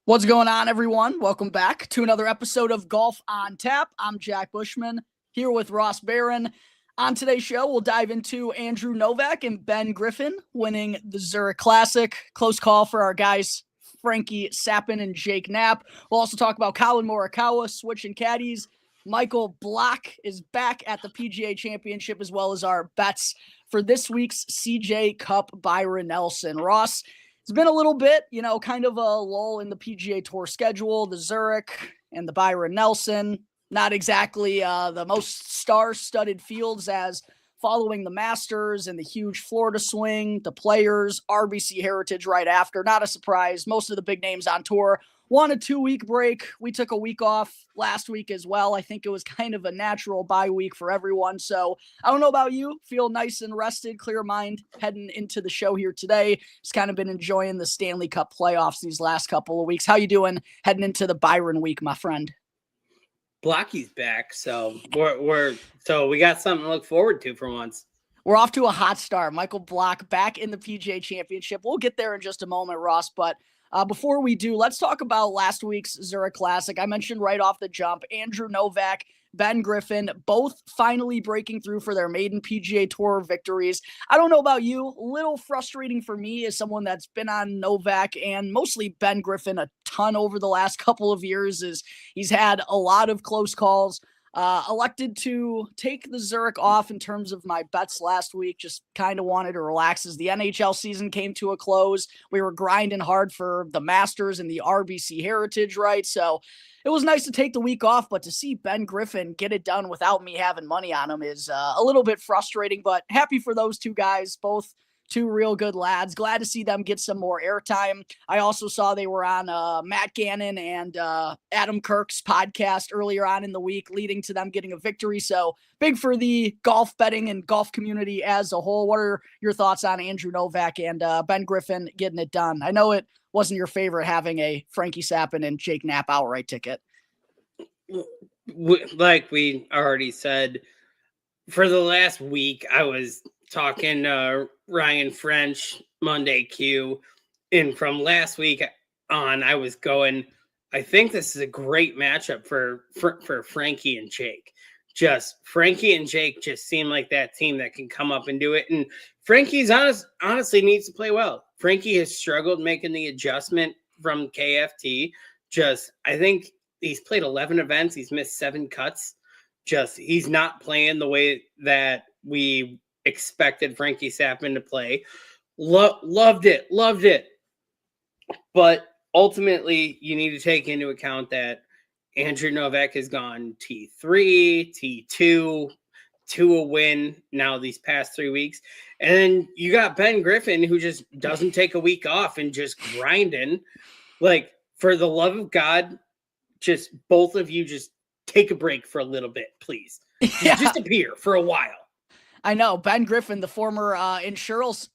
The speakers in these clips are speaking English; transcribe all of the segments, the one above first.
What's going on, everyone? Welcome back to another episode of Golf on Tap. I'm Jack Bushman here with Ross Baran. On today's show, we'll dive into Andrew Novak and Ben Griffin winning the Zurich Classic. Close call for our guys, Frankie Cap and Jake Knapp. We'll also talk about Collin Morikawa switching caddies. Michael Block is back at the PGA Championship, as well as our bets for this week's CJ Cup Byron Nelson. Ross, it's been a little bit, kind of a lull in the PGA Tour schedule. The Zurich and the Byron Nelson, not exactly the most star-studded fields as following the Masters and the huge Florida swing, the Players, RBC Heritage right after. Not a surprise. Most of the big names on tour want a 2-week break. We took a week off last week as well. I think it was kind of a natural bye week for everyone. So I don't know about you. Feel nice and rested, clear mind heading into the show here today. Just kind of been enjoying the Stanley Cup playoffs these last couple of weeks. How you doing heading into the Byron week, my friend? Blocky's back, so we got something to look forward to for once. We're off to a hot start. Michael Block back in the PGA Championship. We'll get there in just a moment, Ross, but before we do, let's talk about last week's Zurich Classic. I mentioned right off the jump, Andrew Novak, Ben Griffin, both finally breaking through for their maiden PGA Tour victories. I don't know about you, a little frustrating for me as someone that's been on Novak and mostly Ben Griffin a ton over the last couple of years, is he's had a lot of close calls. Elected to take the Zurich off in terms of my bets last week. Just kind of wanted to relax as the NHL season came to a close. We were grinding hard for the Masters and the RBC Heritage, right? So it was nice to take the week off, but to see Ben Griffin get it done without me having money on him is a little bit frustrating, but happy for those two guys, both two real good lads. Glad to see them get some more airtime. I also saw they were on Matt Gannon and Adam Kirk's podcast earlier on in the week, leading to them getting a victory. So big for the golf betting and golf community as a whole. What are your thoughts on Andrew Novak and Ben Griffin getting it done? I know it wasn't your favorite having a Frankie Cap and Jake Knapp outright ticket. Like we already said, for the last week, I was talking Ryan French, Monday Q, and from last week on, I was going, I think this is a great matchup for Frankie and Jake. Just Frankie and Jake just seem like that team that can come up and do it. And Frankie's honestly needs to play well. Frankie has struggled making the adjustment from KFT. I think he's played 11 events. He's missed 7 cuts. He's not playing the way that we expected Frankie Cap to play. Loved it. But ultimately, you need to take into account that Andrew Novak has gone T3, T2, to a win now these past 3 weeks. And then you got Ben Griffin, who just doesn't take a week off and just grinding. Like, for the love of God, just both of you just take a break for a little bit, please. Yeah. Just appear for a while. I know. Ben Griffin, the former insurance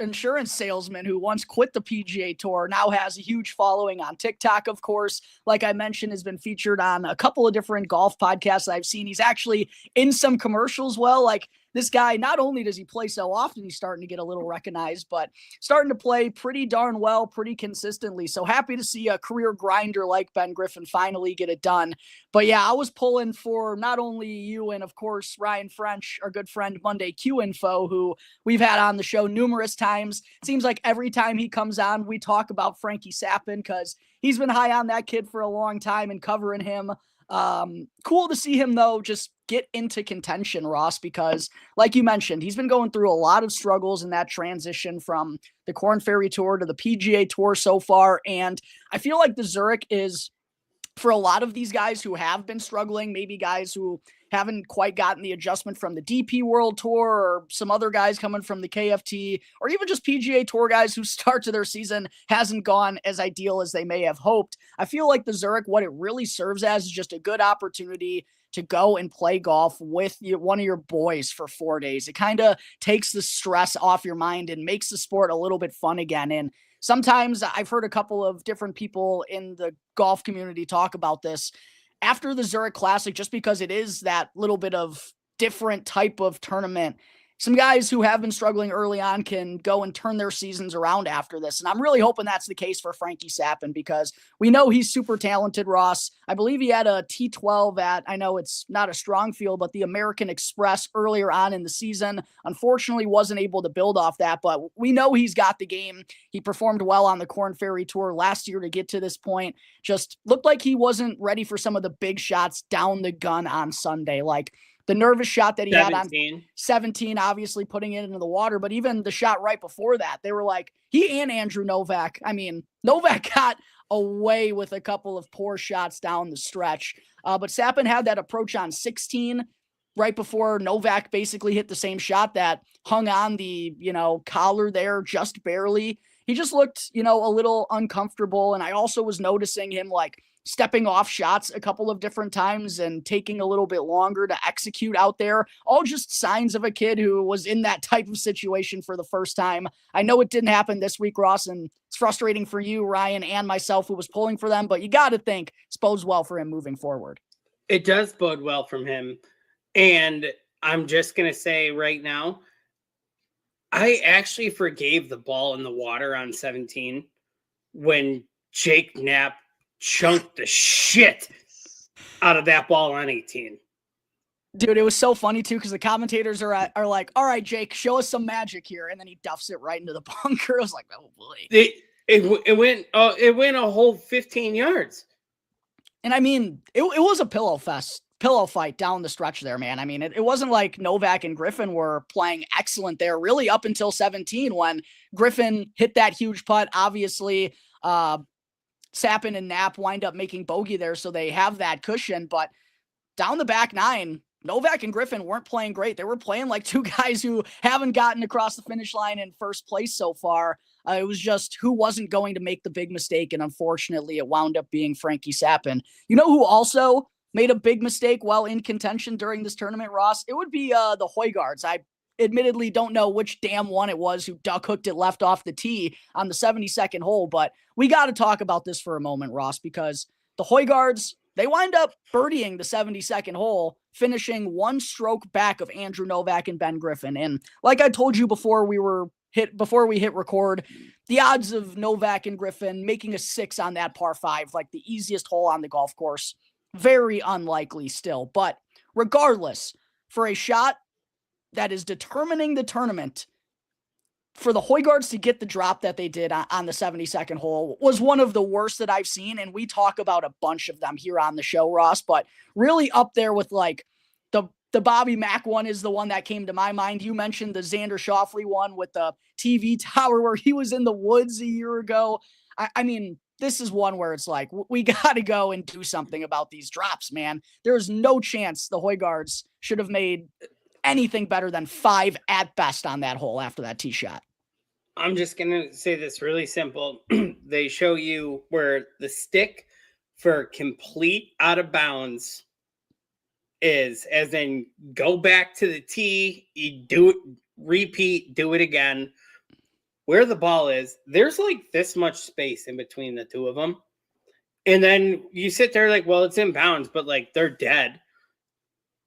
salesman who once quit the PGA Tour, now has a huge following on TikTok, of course. Like I mentioned, has been featured on a couple of different golf podcasts I've seen. He's actually in some commercials. Well, like, this guy, not only does he play so often, he's starting to get a little recognized, but starting to play pretty darn well, pretty consistently. So happy to see a career grinder like Ben Griffin finally get it done. But yeah, I was pulling for not only you and, of course, Ryan French, our good friend Monday Q Info, who we've had on the show numerous times. Seems like every time he comes on, we talk about Frankie Cap because he's been high on that kid for a long time and covering him. Cool to see him, though, just get into contention, Ross, because like you mentioned, he's been going through a lot of struggles in that transition from the Korn Ferry Tour to the PGA Tour so far. And I feel like the Zurich is, for a lot of these guys who have been struggling, maybe guys who haven't quite gotten the adjustment from the DP World Tour, or some other guys coming from the KFT, or even just PGA Tour guys whose start to their season hasn't gone as ideal as they may have hoped. I feel like the Zurich, what it really serves as is just a good opportunity to go and play golf with one of your boys for 4 days. It kind of takes the stress off your mind and makes the sport a little bit fun again. And sometimes I've heard a couple of different people in the golf community talk about this after the Zurich Classic, just because it is that little bit of different type of tournament. some guys who have been struggling early on can go and turn their seasons around after this. And I'm really hoping that's the case for Frankie Sappin, because we know he's super talented, Ross. I believe he had a T12 at, I know it's not a strong field, but the American Express earlier on in the season. Unfortunately, wasn't able to build off that, but we know he's got the game. He performed well on the Korn Ferry Tour last year to get to this point. Just looked like he wasn't ready for some of the big shots down the gun on Sunday. Like the nervous shot that he 17. had on 17, obviously putting it into the water, but even the shot right before that, they were like, he and Andrew Novak. I mean, Novak got away with a couple of poor shots down the stretch. But Sappin had that approach on 16 right before Novak basically hit the same shot that hung on the, collar there just barely. He just looked, a little uncomfortable. And I also was noticing him like stepping off shots a couple of different times and taking a little bit longer to execute out there. All just signs of a kid who was in that type of situation for the first time. I know it didn't happen this week, Ross, and it's frustrating for you, Ryan, and myself who was pulling for them, but you got to think it bodes well for him moving forward. It does bode well from him. And I'm just going to say right now, I actually forgave the ball in the water on 17 when Jake Knapp chunked the shit out of that ball on 18. Dude, it was so funny too, because the commentators are like, all right, Jake, show us some magic here. And then he duffs it right into the bunker. I was like, oh boy. It went a whole 15 yards. And I mean, it was a pillow fight down the stretch there, man. I mean, it wasn't like Novak and Griffin were playing excellent there, really up until 17 when Griffin hit that huge putt. Obviously, Sappin and Knapp wind up making bogey there, so they have that cushion. But down the back nine, Novak and Griffin weren't playing great. They were playing like two guys who haven't gotten across the finish line in first place so far. It was just who wasn't going to make the big mistake, and unfortunately, it wound up being Frankie Sappin. You know who also made a big mistake while in contention during this tournament, Ross? It would be the Hojgaards. I admittedly don't know which damn one it was who duck hooked it left off the tee on the 72nd hole, but we got to talk about this for a moment, Ross, because the Hojgaards, they wind up birdieing the 72nd hole, finishing one stroke back of Andrew Novak and Ben Griffin. And like I told you before we hit record, the odds of Novak and Griffin making a 6 on that par 5, like the easiest hole on the golf course, very unlikely still. But regardless, for a shot that is determining the tournament, for the Hojgaards to get the drop that they did on the 72nd hole was one of the worst that I've seen. And we talk about a bunch of them here on the show, Ross, but really up there with like the Bobby Mack one is the one that came to my mind. You mentioned the Xander Schauffele one with the TV tower where he was in the woods a year ago. I mean, this is one where it's like, we got to go and do something about these drops, man. There's no chance the Hojgaards should have made anything better than 5 at best on that hole after that tee shot. I'm just going to say this really simple. They show you where the stick for complete out of bounds is, as in go back to the tee, you do it, repeat, do it again. Where the ball is, there's like this much space in between the two of them. And then you sit there like, well, it's in bounds, but like they're dead.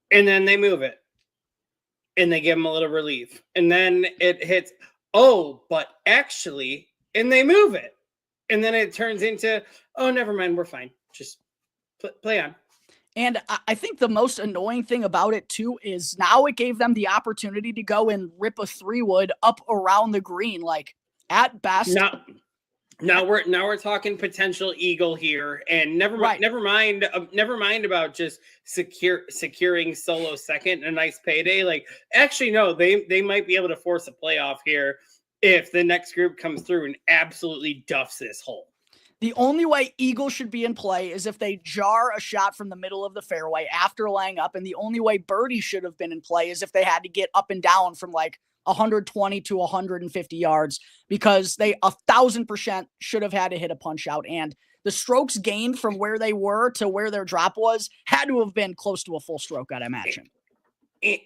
And then they move it. And they give them a little relief. And then it hits, oh, but actually, and they move it. And then it turns into, oh, never mind, we're fine. Just play on. And I think the most annoying thing about it, too, is now it gave them the opportunity to go and rip a 3-wood up around the green. Like, at best. Now we're talking potential eagle here, and never mind about just securing solo second, a nice payday. Like, actually, no, they might be able to force a playoff here if the next group comes through and absolutely duffs this hole. The only way eagle should be in play is if they jar a shot from the middle of the fairway after laying up, and the only way birdie should have been in play is if they had to get up and down from like 120 to 150 yards, because they 1,000% should have had to hit a punch out. And the strokes gained from where they were to where their drop was had to have been close to a full stroke, I'd imagine.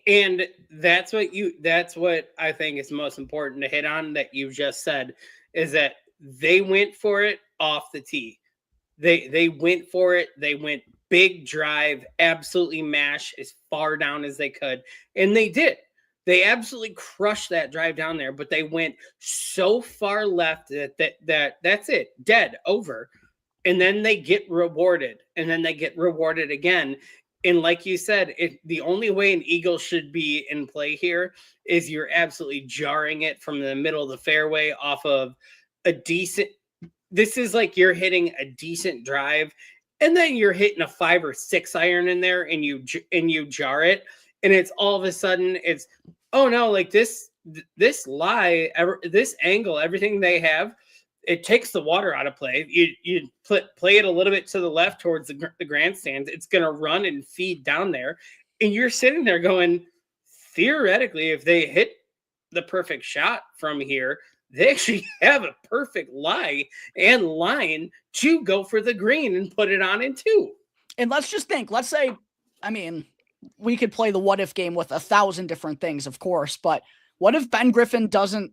And that's what I think is most important to hit on that you just said, is that they went for it off the tee. They went for it. They went big drive, absolutely mash as far down as they could. And they did. They absolutely crushed that drive down there, but they went so far left that that's it, dead, over. And then they get rewarded, and then they get rewarded again. And like you said, the only way an eagle should be in play here is you're absolutely jarring it from the middle of the fairway off of a decent. This is like you're hitting a decent drive, and then you're hitting a 5 or 6 iron in there, and you jar it, and it's all of a sudden it's, oh no, like this angle, everything they have, it takes the water out of play. You play it a little bit to the left towards the grandstands. It's going to run and feed down there. And you're sitting there going, theoretically, if they hit the perfect shot from here, they actually have a perfect lie and line to go for the green and put it on in 2. And let's just think, let's say, I mean, we could play the what if game with 1,000 different things, of course, but what if Ben Griffin doesn't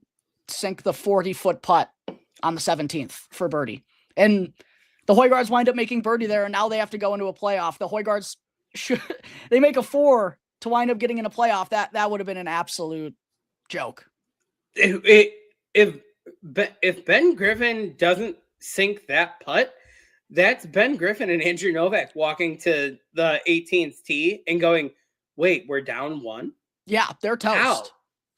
sink the 40-foot putt on the 17th for birdie, and the Hojgaards wind up making birdie there, and now they have to go into a playoff? The Hojgaards they make a 4 to wind up getting in a playoff. That would have been an absolute joke. If Ben Griffin doesn't sink that putt, that's Ben Griffin and Andrew Novak walking to the 18th tee and going, wait, we're down 1? Yeah, they're toast.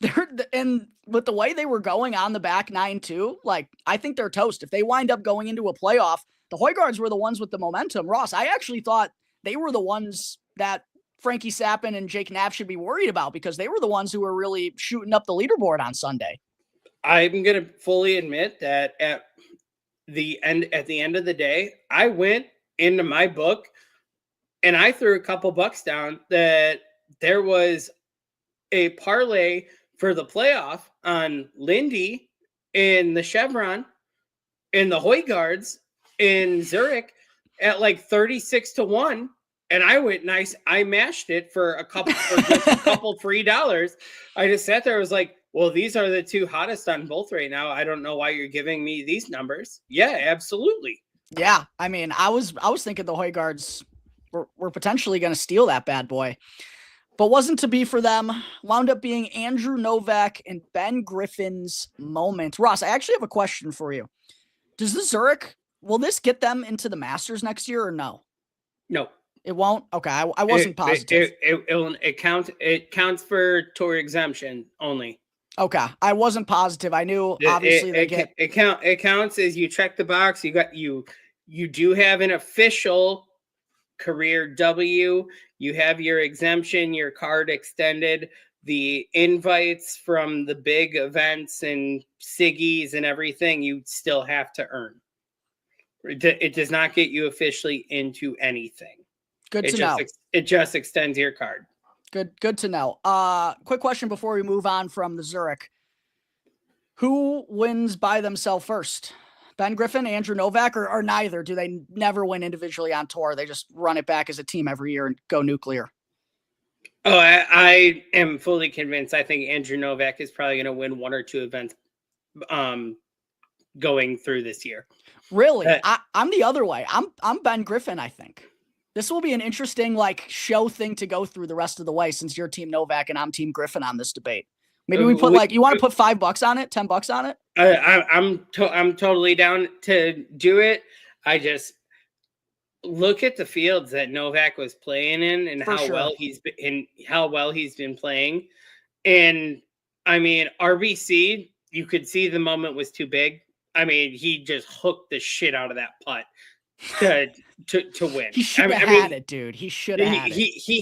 Ow. And with the way they were going on the back 9 too, like, I think they're toast. If they wind up going into a playoff, the Hojgaards were the ones with the momentum. Ross, I actually thought they were the ones that Frankie Sappin and Jake Knapp should be worried about, because they were the ones who were really shooting up the leaderboard on Sunday. I'm going to fully admit that at the end of the day, I went into my book and I threw a couple bucks down that there was a parlay for the playoff on Lindy in the Chevron and the Hojgaards in Zurich at like 36-1. And I went nice. I mashed it for a couple free dollars. I just sat there. I was like, well, these are the 2 hottest on both right now. I don't know why you're giving me these numbers. Yeah, absolutely. Yeah. I mean, I was thinking the Hojgaards were potentially going to steal that bad boy, but wasn't to be for them. Wound up being Andrew Novak and Ben Griffin's moment. Ross, I actually have a question for you. Does the Zurich, will this get them into the Masters next year or no? No. It won't? Okay, I wasn't positive. It counts for tour exemption only. Okay, I wasn't positive. I knew obviously it counts as you check the box. You do have an official career W. You have your exemption, your card extended, the invites from the big events and Siggies and everything. You still have to earn. It does not get you officially into anything. Good to know. It just extends your card. Good to know. Quick question before we move on from the Zurich. Who wins by themselves first? Ben Griffin, Andrew Novak, or neither? Do they never win individually on tour? They just run it back as a team every year and go nuclear? Oh, I am fully convinced. I think Andrew Novak is probably going to win 1 or 2 events going through this year. Really? I'm the other way. I'm Ben Griffin, I think. This will be an interesting show thing to go through the rest of the way, since you're Team Novak and I'm Team Griffin on this debate. Maybe we put you want to put $5 on it, $10 on it? I'm totally down to do it. I just look at the fields that Novak was playing in and well how well he's been playing. And I mean, RBC, you could see the moment was too big. I mean, he just hooked the shit out of that putt to win. He should have had it, dude. He should have had it. He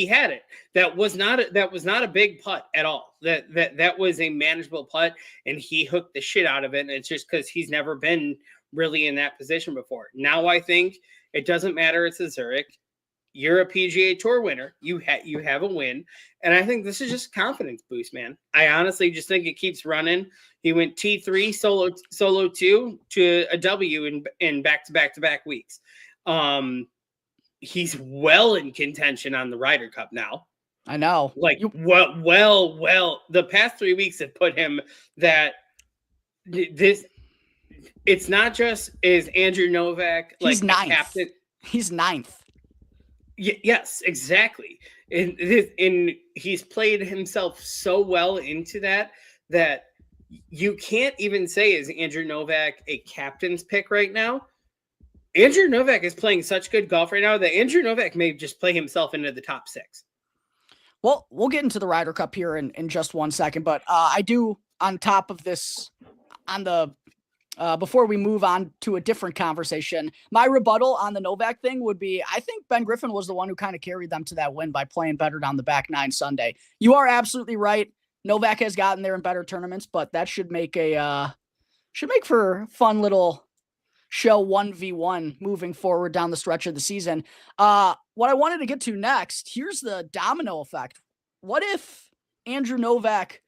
had it. That was not a big putt at all. That was a manageable putt, and he hooked the shit out of it. And it's just because he's never been really in that position before. Now I think it doesn't matter. It's a Zurich. You're a PGA Tour winner. You have a win, and I think this is just a confidence boost, man. I honestly just think it keeps running. He went T3 solo 2 to a W in back-to-back weeks. He's well in contention on the Ryder Cup now. I know. Well, the past 3 weeks have put him that this. It's not just is Andrew Novak he's ninth. captain. He's ninth. Yes, exactly. And he's played himself so well into that you can't even say, is Andrew Novak a captain's pick right now? Andrew Novak is playing such good golf right now that Andrew Novak may just play himself into the top 6. Well, we'll get into the Ryder Cup here in just one second, but I do, on top of this, on the before we move on to a different conversation, my rebuttal on the Novak thing would be, I think Ben Griffin was the one who kind of carried them to that win by playing better down the back 9 Sunday. You are absolutely right. Novak has gotten there in better tournaments, but that should make for a fun little show 1v1 moving forward down the stretch of the season. What I wanted to get to next, here's the domino effect. What if Andrew Novak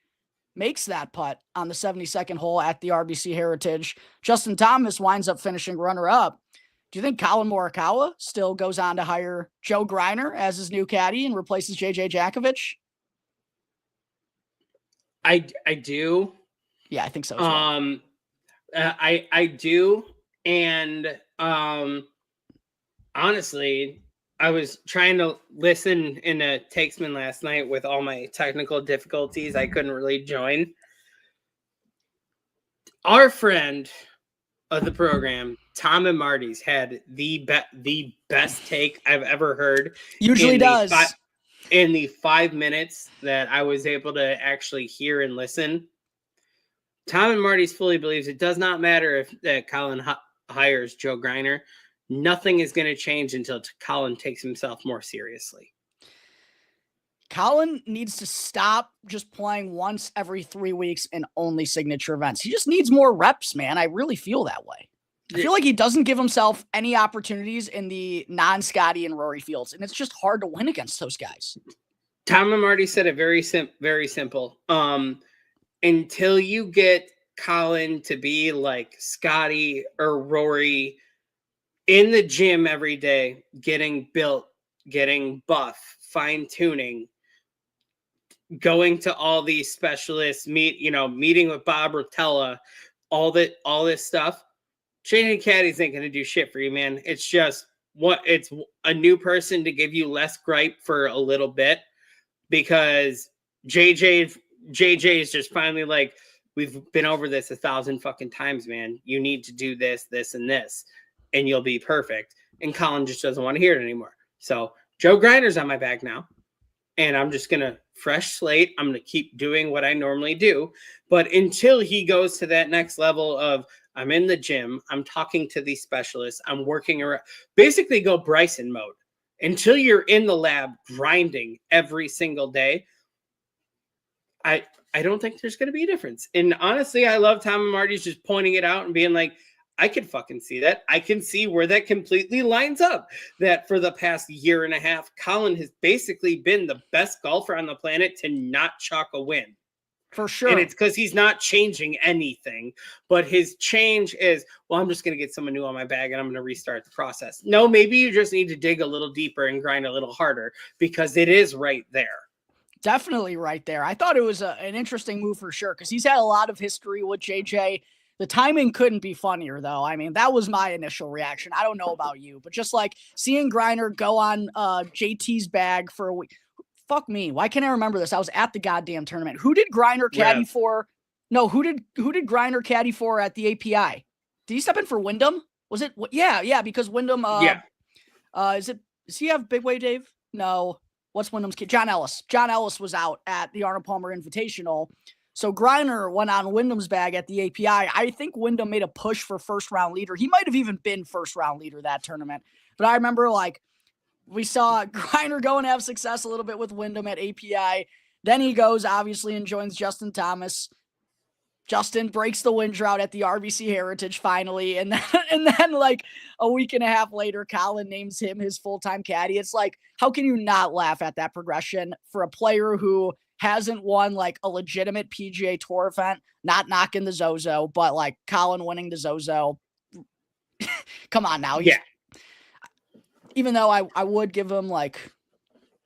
makes that putt on the 72nd hole at the RBC Heritage? Justin Thomas winds up finishing runner-up. Do you think Collin Morikawa still goes on to hire Joe Greiner as his new caddy and replaces JJ Jankovic? I do. Yeah, I think so as well. I do. And honestly, I was trying to listen in a Takesman last night with all my technical difficulties. I couldn't really join. Our friend of the program, Tom and Marty's, had the best take I've ever heard. Usually does. In the 5 minutes that I was able to actually hear and listen, Tom and Marty's fully believes it does not matter if that Collin hires Joe Greiner. Nothing is going to change until Collin takes himself more seriously. Collin needs to stop just playing once every 3 weeks in only signature events. He just needs more reps, man. I really feel that way. I feel like he doesn't give himself any opportunities in the non-Scotty and Rory fields, and it's just hard to win against those guys. Tom and Marty said it very simple. Until you get Collin to be like Scotty or Rory in the gym every day, getting built, getting buff, fine-tuning, going to all these specialists, meeting with Bob Rotella, all this stuff, changing caddies ain't going to do shit for you, man. It's just it's a new person to give you less gripe for a little bit, because JJ is just finally like, we've been over this 1,000 fucking times, man. You need to do this, this, and this, and you'll be perfect. And Collin just doesn't want to hear it anymore. So Joe Greiner's on my back now, and I'm just going to fresh slate. I'm going to keep doing what I normally do. But until he goes to that next level of, I'm in the gym, I'm talking to these specialists, I'm working around, basically go Bryson mode. Until you're in the lab grinding every single day, I don't think there's going to be a difference. And honestly, I love Tom and Marty's just pointing it out and being like, I can fucking see that. I can see where that completely lines up. That for the past year and a half, Collin has basically been the best golfer on the planet to not chalk a win. For sure. And it's because he's not changing anything. But his change is, well, I'm just going to get someone new on my bag and I'm going to restart the process. No, maybe you just need to dig a little deeper and grind a little harder, because it is right there. Definitely right there. I thought it was an interesting move for sure, because he's had a lot of history with JJ. The timing couldn't be funnier, though. I mean, that was my initial reaction. I don't know about you, but just like seeing Greiner go on JT's bag for a week. Fuck me. Why can't I remember this? I was at the goddamn tournament. Who did Greiner caddy for? No, who did Greiner caddy for at the API? Did he step in for Wyndham? Was it? Yeah, because Wyndham. Does he have Big Way Dave? No. What's Wyndham's kid? John Ellis. John Ellis was out at the Arnold Palmer Invitational. So Greiner went on Wyndham's bag at the API. I think Wyndham made a push for first round leader. He might have even been first round leader that tournament. But I remember we saw Greiner go and have success a little bit with Wyndham at API. Then he goes, obviously, and joins Justin Thomas. Justin breaks the win drought at the RBC Heritage finally. And then like a week and a half later, Collin names him his full-time caddy. It's like, how can you not laugh at that progression for a player who hasn't won like a legitimate PGA Tour event, not knocking the Zozo, but like Collin winning the Zozo. Come on now. Even though I would give him like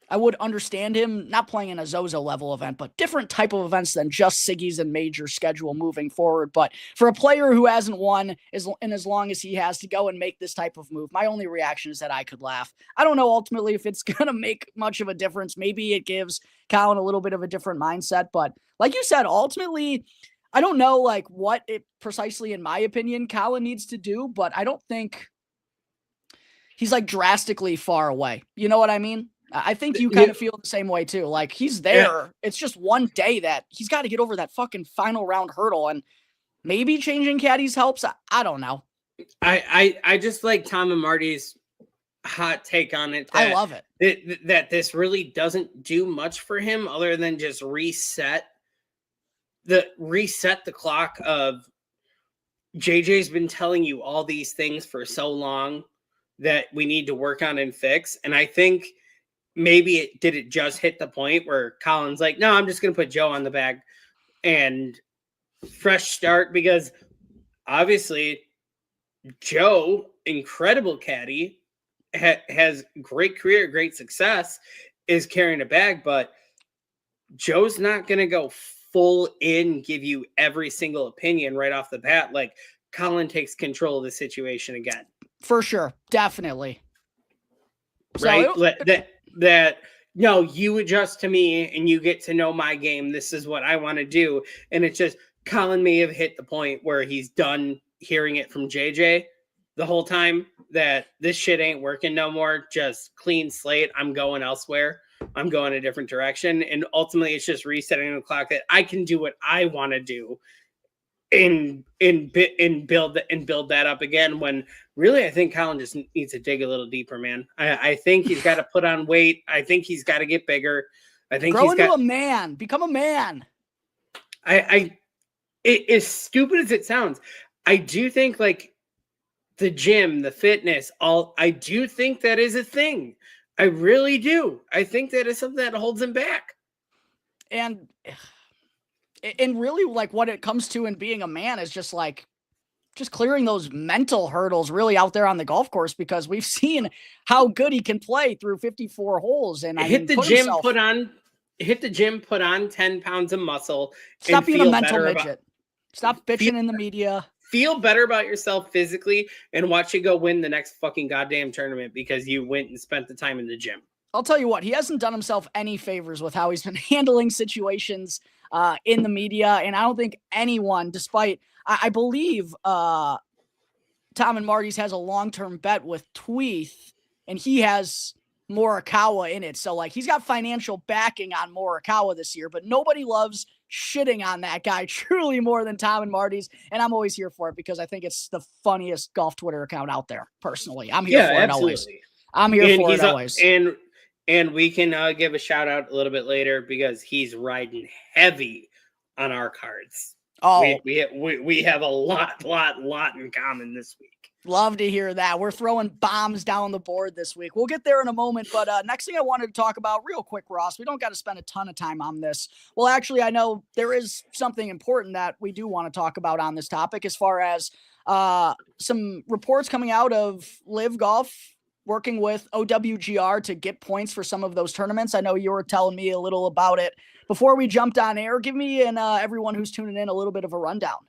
I would understand him not playing in a Zozo level event, but different type of events than just Siggy's and major schedule moving forward. But for a player who hasn't won in as long as he has to go and make this type of move, my only reaction is that I could laugh. I don't know ultimately if it's going to make much of a difference. Maybe it gives Collin a little bit of a different mindset. But like you said, ultimately, I don't know like what it precisely, in my opinion, Collin needs to do, but I don't think he's like drastically far away. You know what I mean? I think you kind of feel the same way too. Like he's there. Yeah. It's just one day that he's got to get over that fucking final round hurdle, and maybe changing caddies helps. I don't know. I just like Tom and Marty's hot take on it. I love it. That this really doesn't do much for him other than just reset the clock of JJ's been telling you all these things for so long that we need to work on and fix. And I think maybe it just hit the point where Collin's like, no, I'm just going to put Joe on the bag and fresh start, because obviously Joe, incredible caddy, has great career, great success, is carrying a bag, but Joe's not going to go full in, give you every single opinion right off the bat. Like Collin takes control of the situation again. For sure. Definitely. Right? That no, you adjust to me and you get to know my game. This is what I want to do. And it's just Collin may have hit the point where he's done hearing it from JJ the whole time that this shit ain't working no more. Just clean slate. I'm going elsewhere. I'm going a different direction. And ultimately it's just resetting the clock that I can do what I want to do and build that up again, when really I think Collin just needs to dig a little deeper, man. I think he's got to put on weight. I think he's got to get bigger. I think grow into a man, become a man. As stupid as it sounds, I do think like the gym, the fitness, I do think that is a thing. I really do. I think that is something that holds him back. And really like what it comes to in being a man is just clearing those mental hurdles really out there on the golf course, because we've seen how good he can play through 54 holes. And hit the gym, put on 10 pounds of muscle. Stop being a mental midget. Stop bitching in the media. Feel better about yourself physically and watch you go win the next fucking goddamn tournament because you went and spent the time in the gym. I'll tell you what, he hasn't done himself any favors with how he's been handling situations in the media. And I don't think anyone, despite, I believe Tom and Marty's has a long-term bet with Tweeth, and he has Morikawa in it. So like he's got financial backing on Morikawa this year, but nobody loves shitting on that guy truly more than Tom and Marty's. And I'm always here for it because I think it's the funniest golf Twitter account out there. Personally, I'm here for it always. I'm here for it always. And we can give a shout out a little bit later because he's riding heavy on our cards. Oh, we have a lot in common this week. Love to hear that. We're throwing bombs down the board this week. We'll get there in a moment, but next thing I wanted to talk about real quick, Ross, we don't got to spend a ton of time on this. Well, actually, I know there is something important that we do want to talk about on this topic as far as some reports coming out of Live Golf working with OWGR to get points for some of those tournaments. I know you were telling me a little about it before we jumped on air. Give me and everyone who's tuning in a little bit of a rundown.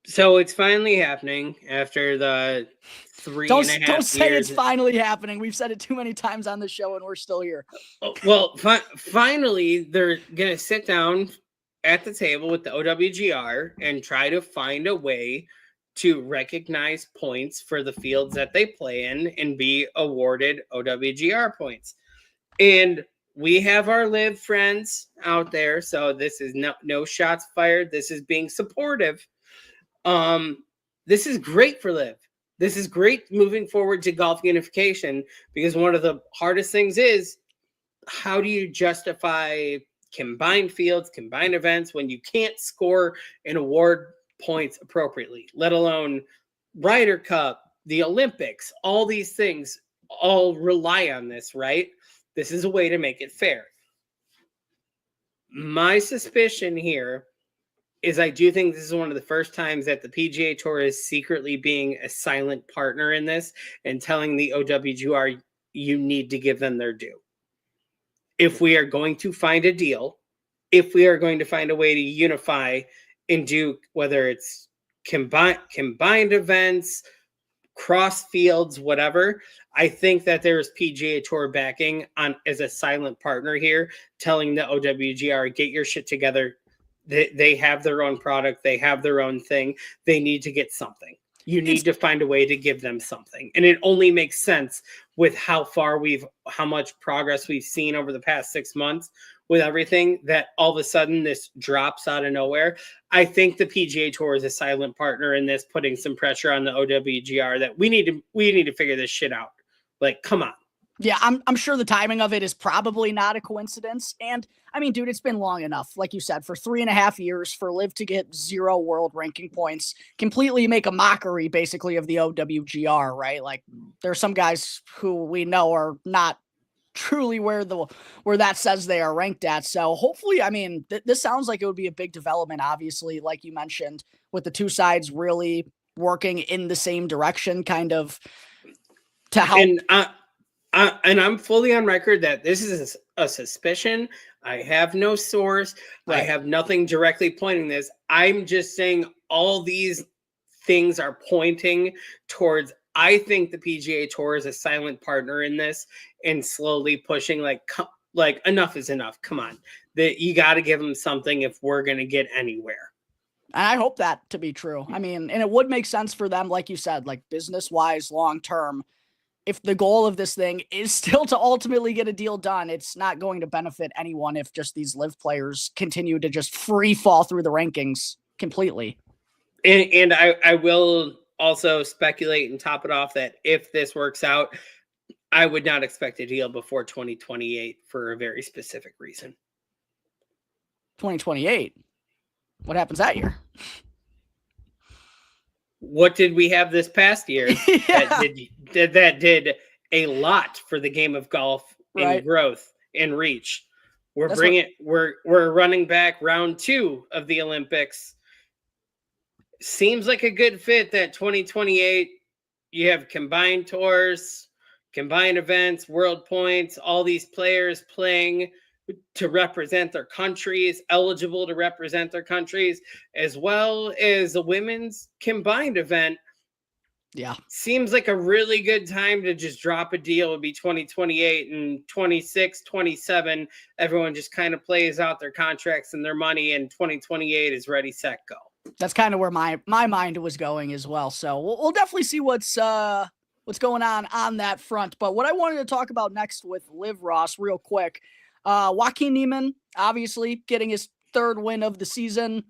So it's finally happening after the 3.5 years. Don't say it's finally happening. We've said it too many times on the show and we're still here. Well, finally, they're going to sit down at the table with the OWGR and try to find a way to recognize points for the fields that they play in and be awarded OWGR points. And we have our Live friends out there. So this is no shots fired. This is being supportive. This is great for Live. This is great moving forward to golf unification, because one of the hardest things is how do you justify combined fields, combined events when you can't score and award points appropriately, let alone Ryder Cup, the Olympics, all these things all rely on this, right? This is a way to make it fair. My suspicion here is I do think this is one of the first times that the PGA Tour is secretly being a silent partner in this and telling the OWGR you need to give them their due. if we are going to find a deal, if we are going to find a way to unify and do, whether it's combined events, cross fields, whatever, I think that there's PGA Tour backing on as a silent partner here, telling the OWGR, get your shit together. They have their own product. They have their own thing. They need to get something. You need to find a way to give them something. And it only makes sense with how much progress we've seen over the past 6 months with everything, that all of a sudden this drops out of nowhere. I think the PGA Tour is a silent partner in this, putting some pressure on the OWGR that we need to figure this shit out. Like, come on. Yeah, I'm sure the timing of it is probably not a coincidence. And I mean, dude, it's been long enough, like you said, for 3.5 years for Liv to get 0 world ranking points, completely make a mockery basically of the OWGR, right? Like, there's some guys who we know are not truly where that says they are ranked at. So hopefully, I mean, this sounds like it would be a big development, obviously, like you mentioned, with the two sides really working in the same direction, kind of to help. And I'm fully on record that this is a suspicion. I have no source. Right. I have nothing directly pointing this. I'm just saying all these things are pointing towards, I think the PGA Tour is a silent partner in this and slowly pushing like enough is enough. Come on. You got to give them something if we're going to get anywhere. And I hope that to be true. I mean, and it would make sense for them, like you said, like business-wise, long-term. If the goal of this thing is still to ultimately get a deal done, it's not going to benefit anyone if just these Liv players continue to just free fall through the rankings completely. And I will also speculate and top it off that if this works out, I would not expect a deal before 2028 for a very specific reason. 2028? What happens that year? What did we have this past year Yeah. that did a lot for the game of golf in Right. growth and reach? We're running back round 2 of the Olympics. Seems like a good fit that 2028 you have combined tours, combined events, world points, all these players playing to represent their countries, eligible to represent their countries, as well as a women's combined event. Yeah. Seems like a really good time to just drop a deal. Would be 2028 and 26, 27. Everyone just kind of plays out their contracts and their money, and 2028 is ready, set, go. That's kind of where my mind was going as well. So we'll definitely see what's going on that front. But what I wanted to talk about next with Liv, Ross, real quick, Joaquin Niemann, obviously getting his 3rd win of the season.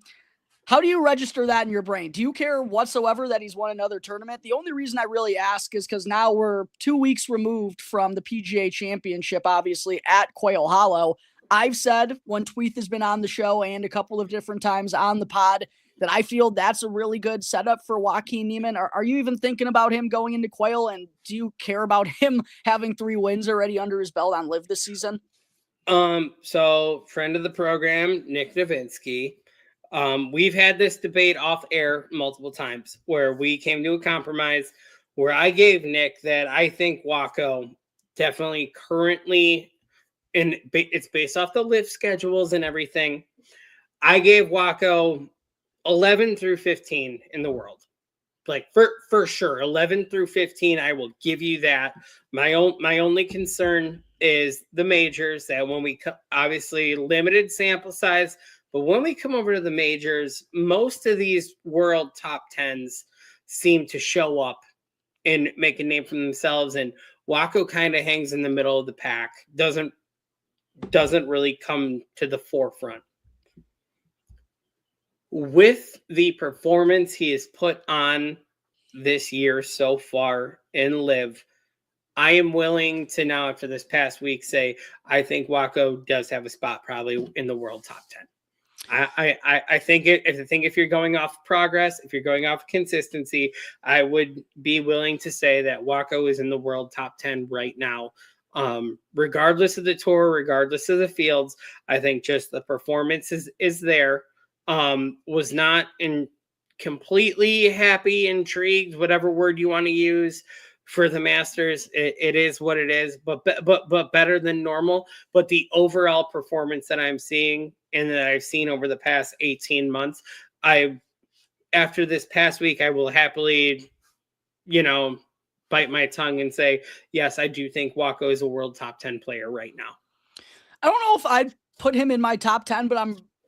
How do you register that in your brain? Do you care whatsoever that he's won another tournament? The only reason I really ask is because now we're 2 weeks removed from the PGA Championship, obviously, at Quail Hollow. I've said when Tweeth has been on the show and a couple of different times on the pod that I feel that's a really good setup for Joaquin Niemann. Are you even thinking about him going into Quail? And do you care about him having 3 wins already under his belt on Liv this season? So friend of the program, Nick Novinsky, we've had this debate off air multiple times where we came to a compromise where I gave Nick that I think Waco definitely currently, and it's based off the Liv schedules and everything. I gave Waco 11 through 15 in the world. Like for sure, 11 through 15, I will give you that. My only concern is the majors, that when we obviously limited sample size, but when we come over to the majors, most of these world top 10s seem to show up and make a name for themselves. And Waco kind of hangs in the middle of the pack, doesn't really come to the forefront. With the performance he has put on this year so far in Liv, I am willing to now, after this past week, say I think Waco does have a spot probably in the world top 10. I think if you're going off progress, if you're going off consistency, I would be willing to say that Waco is in the world top 10 right now. Regardless of the tour, regardless of the fields, I think just the performance is there. Was not completely happy, intrigued, whatever word you want to use, for the Masters. It is what it is, but better than normal. But the overall performance that I'm seeing and that I've seen over the past 18 months, after this past week, I will happily, bite my tongue and say, yes, I do think Waco is a world top 10 player right now. I don't know if I'd put him in my top 10, but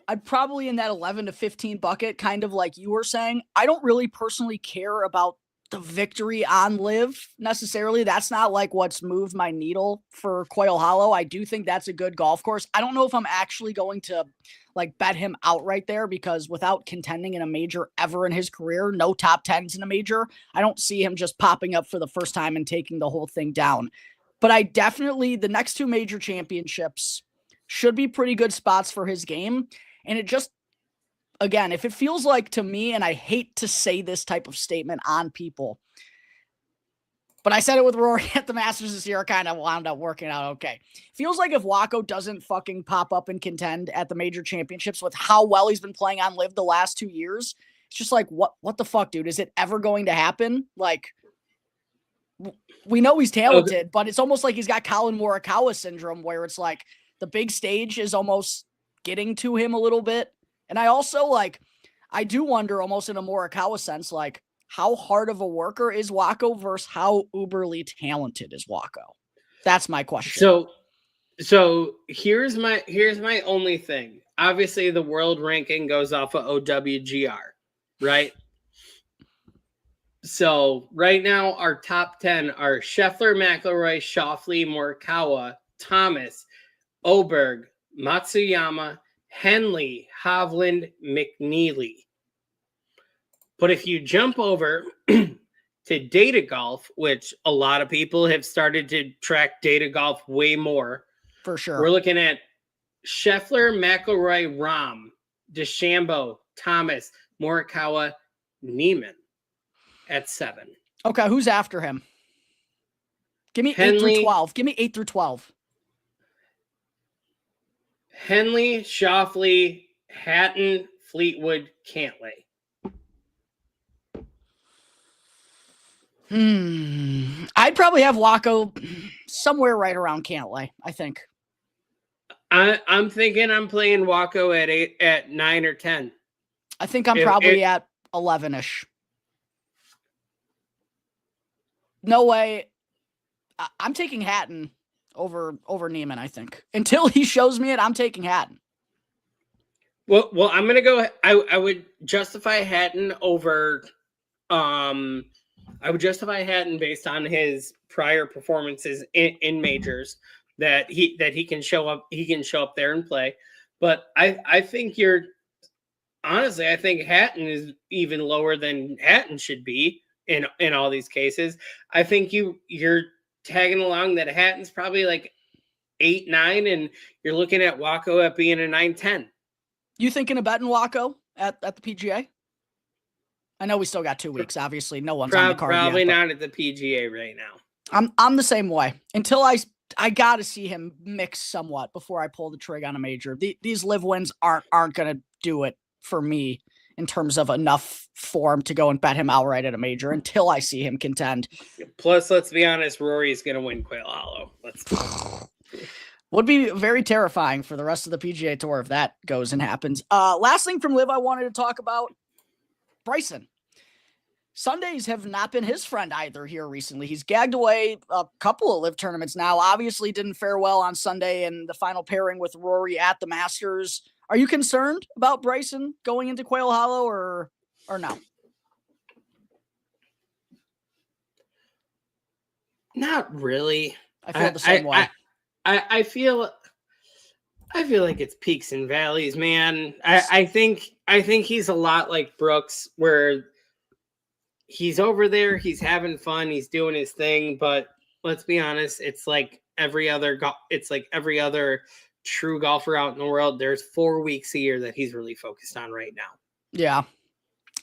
I'd probably in that 11 to 15 bucket, kind of like you were saying. I don't really personally care about the victory on Live necessarily. That's not like what's moved my needle for Quail Hollow. I do think that's a good golf course. I don't know if I'm actually going to like bet him outright there, because without contending in a major ever in his career, no top 10s in a major, I don't see him just popping up for the first time and taking the whole thing down. But I definitely, the next two major championships should be pretty good spots for his game. And it just, again, if it feels like to me, and I hate to say this type of statement on people, but I said it with Rory at the Masters this year, I kind of wound up working out okay. Feels like if Waco doesn't fucking pop up and contend at the major championships with how well he's been playing on Live the last 2 years, it's just like, what the fuck, dude? Is it ever going to happen? Like, we know he's talented, but it's almost like he's got Collin Morikawa syndrome, where it's like the big stage is almost getting to him a little bit. And I also I do wonder, almost in a Morikawa sense, like, how hard of a worker is Waco versus how uberly talented is Waco? That's my question. So here's my only thing. Obviously, the world ranking goes off of OWGR, right? So right now, our top 10 are Scheffler, McIlroy, Schauffele, Morikawa, Thomas, Oberg, Matsuyama, Henley, Hovland, McNeely. But if you jump over to Data Golf, which a lot of people have started to track Data Golf way more, for sure, we're looking at Scheffler, McIlroy, Rahm, DeChambeau, Thomas, Morikawa, Neiman at 7. Okay, who's after him? Give me Henley, 8 through 12. Give me 8 through 12. Henley, Schauffele, Hatton, Fleetwood, Cantlay. I'd probably have Waco somewhere right around Cantlay, I think. I'm thinking I'm playing Waco at 9 or 10. I think I'm probably at 11-ish. No way. I'm taking Hatton over Neiman, I think. Until he shows me it, I'm taking Hatton. Well, I'm going to go. I would justify Hatton over. I would justify Hatton based on his prior performances in majors, that he can show up. He can show up there and play. But I think I think Hatton is even lower than Hatton should be in all these cases. I think you're tagging along that Hatton's probably like 8, 9, and you're looking at Waco at being a 9, 10. You thinking of betting Waco at the PGA? I know we still got 2 weeks. Obviously, no one's on the card probably yet, not at the PGA right now. I'm the same way. Until I got to see him mix somewhat before I pull the trigger on a major. These Live wins aren't going to do it for me in terms of enough form to go and bet him outright at a major until I see him contend. Plus, let's be honest, Rory's going to win Quail Hollow. Would be very terrifying for the rest of the PGA Tour if that goes and happens. Last thing from Live I wanted to talk about, Bryson. Sundays have not been his friend either here recently. He's gagged away a couple of Live tournaments now. Obviously didn't fare well on Sunday in the final pairing with Rory at the Masters. Are you concerned about Bryson going into Quail Hollow or no? Not really. I feel the same way. I feel like it's peaks and valleys, man. I think he's a lot like Brooks, where he's over there, he's having fun, he's doing his thing, but let's be honest, it's like every other true golfer out in the world. There's 4 weeks a year that he's really focused on right now. Yeah.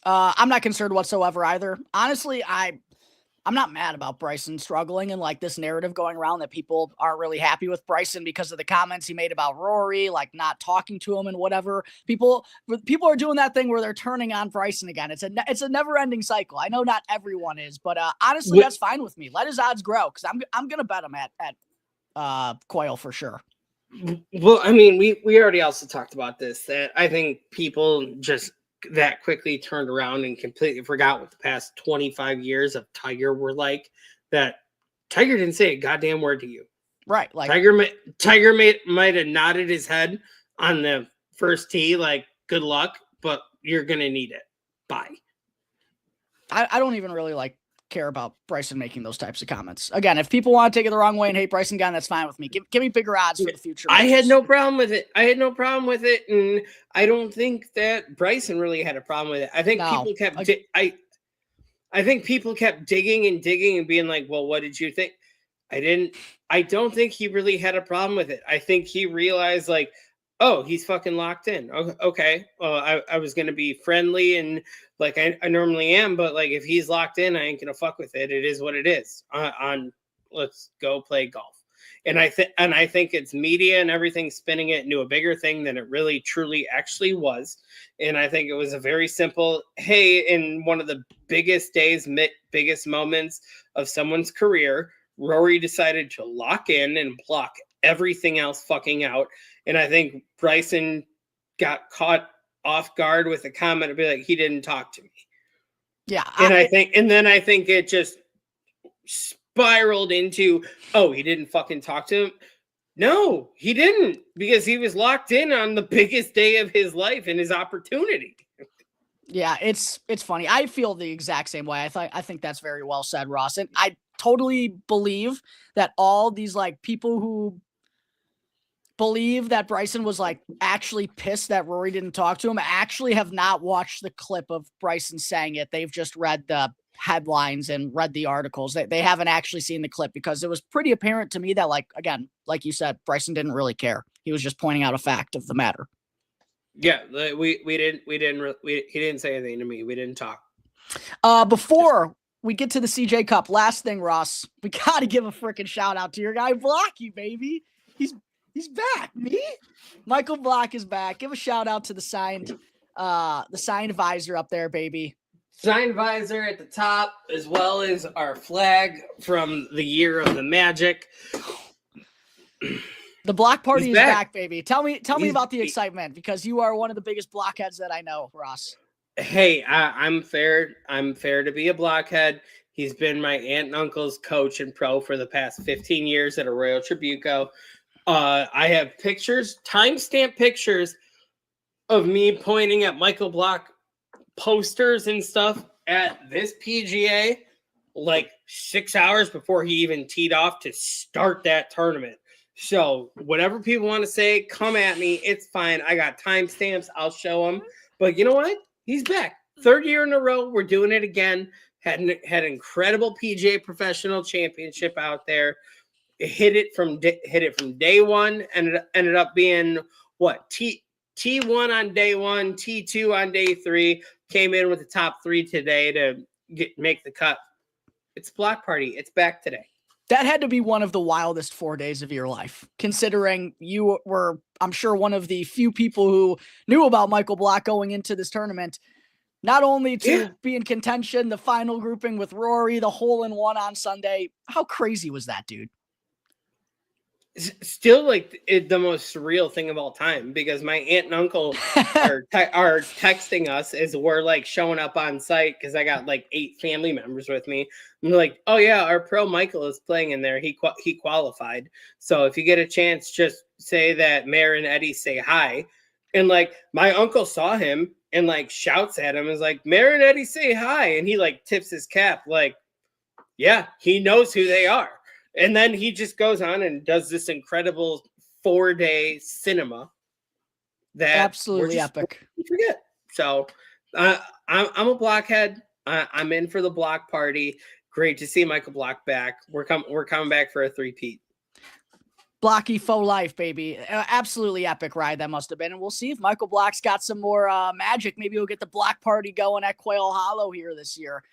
I'm not concerned whatsoever either. Honestly, I'm I'm not mad about Bryson struggling and like this narrative going around that people aren't really happy with Bryson because of the comments he made about Rory, like not talking to him and whatever. People are doing that thing where they're turning on Bryson again. It's a never ending cycle. I know not everyone is, but honestly, that's fine with me. Let his odds grow because I'm gonna bet him at Quail for sure. Well, I mean, we already also talked about this, that I think people just that quickly turned around and completely forgot what the past 25 years of Tiger were like, that Tiger didn't say a goddamn word to you. Right. Like Tiger might have nodded his head on the first tee, like, good luck, but you're going to need it. Bye. I don't even really care about Bryson making those types of comments. Again, if people want to take it the wrong way and hate Bryson again, that's fine with me. Give me bigger odds for the future. I had no problem with it. And I don't think that Bryson really had a problem with it. I think people kept I think people kept digging and being like, well, what did you think? I don't think he really had a problem with it. I think he realized, like, oh, he's fucking locked in. Okay. Well, I was going to be friendly and like I normally am, but like if he's locked in, I ain't going to fuck with it. It is what it is. Let's go play golf. And I think it's media and everything spinning it into a bigger thing than it really truly actually was. And I think it was a very simple, hey, in one of the biggest days, biggest moments of someone's career, Rory decided to lock in and block everything else fucking out. And I think Bryson got caught off guard with a comment to be like, he didn't talk to me. Yeah. And then I think it just spiraled into, oh, he didn't fucking talk to him. No, he didn't, because he was locked in on the biggest day of his life and his opportunity. Yeah, it's funny. I feel the exact same way. I think that's very well said, Ross. And I totally believe that all these like people who believe that Bryson was like actually pissed that Rory didn't talk to him actually have not watched the clip of Bryson saying it. They've just read the headlines and read the articles. They haven't actually seen the clip, because it was pretty apparent to me that, like, again, like you said, Bryson didn't really care. He was just pointing out a fact of the matter. Yeah, he didn't say anything to me. We didn't talk. Before we get to the CJ Cup, last thing, Ross, we got to give a freaking shout out to your guy Blocky, baby. He's back. Me? Michael Block is back. Give a shout out to the signed visor up there, baby. Signed visor at the top, as well as our flag from the year of the Magic. The block party is back, baby. Tell me about the excitement, because you are one of the biggest blockheads that I know, Ross. Hey, I'm fair. I'm fair to be a blockhead. He's been my aunt and uncle's coach and pro for the past 15 years at Arroyo Tribuco. I have pictures, timestamp pictures of me pointing at Michael Block posters and stuff at this PGA like 6 hours before he even teed off to start that tournament. So whatever people want to say, come at me. It's fine. I got timestamps. I'll show them. But you know what? He's back. Third year in a row. We're doing it again. Had incredible PGA Professional Championship out there. Hit it from day one. Ended up being what? T1 on day one, T2 on day three. Came in with the top three today to make the cut. It's block party. It's back today. That had to be one of the wildest 4 days of your life, considering you were, I'm sure, one of the few people who knew about Michael Block going into this tournament. Not only to be in contention, the final grouping with Rory, the hole-in-one on Sunday. How crazy was that, dude? Still like the most surreal thing of all time, because my aunt and uncle are texting us as we're like showing up on site, because I got like 8 family members with me. I'm like, oh yeah, our pro Michael is playing in there. He qualified. So if you get a chance, just say that Mayor and Eddie say hi. And like my uncle saw him and like shouts at him, is like, Mayor and Eddie say hi. And he like tips his cap, like, yeah, he knows who they are. And then he just goes on and does this incredible 4-day cinema that absolutely epic. Forget. So I'm a blockhead. I'm in for the block party. Great to see Michael Block back. We're coming back for a 3-peat. Blocky faux life, baby. Absolutely epic ride that must have been. And we'll see if Michael Block's got some more magic. Maybe we'll get the block party going at Quail Hollow here this year.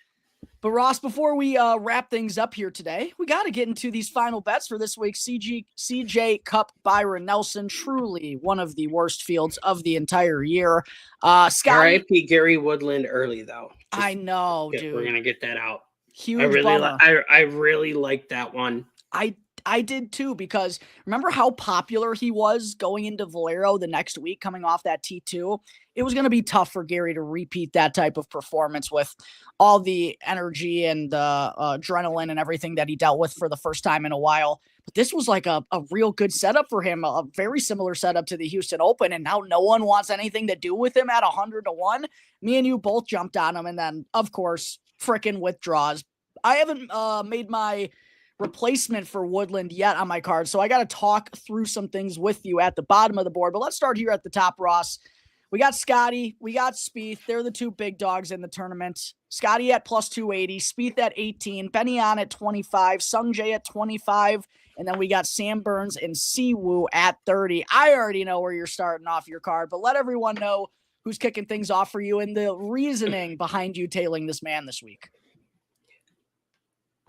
But Ross, before we wrap things up here today, we got to get into these final bets for this week's CJ Cup Byron Nelson. Truly one of the worst fields of the entire year. Scotty, R.I.P. Gary Woodland early though. I know, dude. We're gonna get that out. Huge bummer. I really like that one. I did too, because remember how popular he was going into Valero the next week coming off that T2? It was going to be tough for Gary to repeat that type of performance with all the energy and adrenaline and everything that he dealt with for the first time in a while. But this was like a real good setup for him, a very similar setup to the Houston Open, and now no one wants anything to do with him at 100-1. Me and you both jumped on him, and then, of course, frickin' withdraws. I haven't made my replacement for Woodland yet on my card, so I got to talk through some things with you at the bottom of the board. But let's start here at the top, Ross. We got Scotty, we got Spieth. They're the two big dogs in the tournament. Scotty at plus 280, Spieth at 18, Benny on at 25, Sung Jae at 25, and then we got Sam Burns and Siwoo at 30. I already know where you're starting off your card, but let everyone know who's kicking things off for you and the reasoning behind you tailing this man this week.